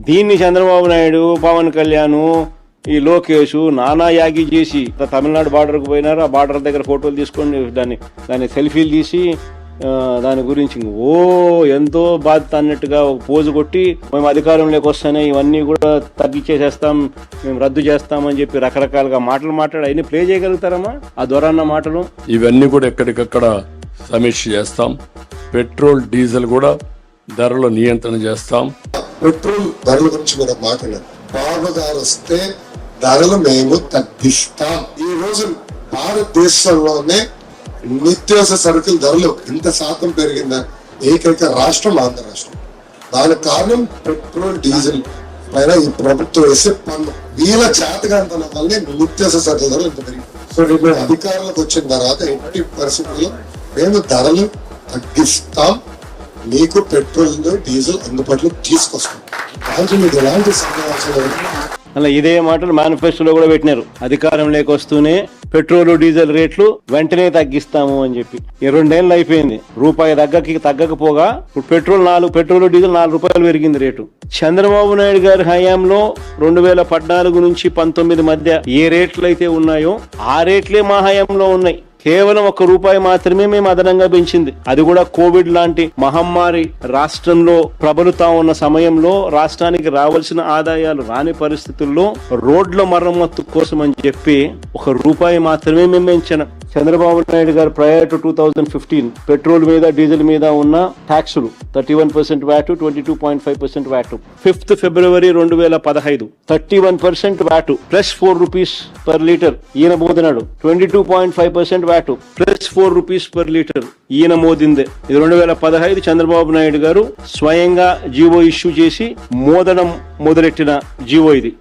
దీన్ని చంద్రబాబు నాయుడు, పవన్ కళ్యాణ్, ఈ లోకేష్ నానా యాగి చేసి తమిళనాడు బార్డర్కు పోయినారు. ఆ బార్డర్ దగ్గర ఫోటోలు తీసుకొని దాన్ని సెల్ఫీలు తీసి దాని గురించి ఎంతో బాధ్యత అన్నట్టుగా ఒక పోజు కొట్టి మేము అధికారంలోకి వస్తానే ఇవన్నీ కూడా తగ్గించేసేస్తాం, మేము రద్దు చేస్తామని చెప్పి రకరకాలుగా మాట్లాడి అవన్నీ ప్లే చేయగలుగుతారమ్మా ఆ దొరన్న మాటలు? ఇవన్నీ కూడా ఎక్కడికక్కడ సమీక్ష చేస్తాం. పెట్రోల్ డీజిల్ కూడా ధరల నియంత్రణ చేస్తాం. పెట్రోల్ ధరల గురించి మీరు మాట్లాడారు. బాబు గారు వస్తే ధరలు మేము తగ్గిస్తాం. ఈ రోజు భారతదేశంలోనే నిత్యావసర సరుకుల ధరలు ఇంత శాతం పెరిగిందా ఏకైక రాష్ట్రం ఆంధ్ర రాష్ట్రం. దానికి కారణం పెట్రోల్ డీజిల్ పైన ఈ ప్రభుత్వం వేసే పన్ను. వీళ్ళ చేతగాంతనం వల్లనే నిత్యావసర సరుకుల ధరలు ఇంత పెరిగింది. సో మేము అధికారంలోకి వచ్చిన తర్వాత ఎట్టి పరిస్థితుల్లో మేము ధరలు తగ్గిస్తాం, మీకు పెట్రోల్ డీజిల్ అందుబాటులో తీసుకొస్తాం. దాంట్లో మీకు ఎలాంటి సమాచారం అలా ఇదే మాటలు మేనిఫెస్టోలో కూడా పెట్టినారు. అధికారంలోకి వస్తూనే పెట్రోల్ డీజిల్ రేట్లు వెంటనే తగ్గిస్తాము అని చెప్పి. 2 ఏళ్ళు అయిపోయింది, రూపాయి తగ్గకపోగా ఇప్పుడు పెట్రోల్ డీజిల్ 4 రూపాయలు పెరిగింది రేటు. చంద్రబాబు నాయుడు గారి హయాంలో 2014 నుంచి 19 మధ్య ఏ రేట్లు అయితే ఉన్నాయో ఆ రేట్లే మా హయాంలో ఉన్నాయి. కేవలం ₹1 మాత్రమే మేము అదనంగా పెంచింది. అది కూడా కోవిడ్ లాంటి మహమ్మారి రాష్ట్రంలో ప్రబలుతా ఉన్న సమయంలో రాష్ట్రానికి రావాల్సిన ఆదాయాలు రాని పరిస్థితుల్లో రోడ్ల మరమ్మత్తు కోసం అని చెప్పి ₹1 మాత్రమే మేము పెంచాను. చంద్రబాబు నాయుడు గారు ప్రయర్ టు 2015 పెట్రోల్ మీద డీజిల్ మీద ఉన్న ట్యాక్సులు 31% వ్యాట్, 22.5% వ్యాట్. 5 ఫిబ్రవరి 2015 31% వ్యాట్ ప్లస్ ₹4 పర్ లీటర్ ఈయన మోదినాడు. 22.5% వ్యాట్ ప్లస్ ₹4 పర్ లీటర్ ఈయన మోదిందే. ఇది 2015 చంద్రబాబు నాయుడు గారు స్వయంగా జీవో ఇష్యూ చేసి మోదడం మొదలెట్టిన జీవో ఇది.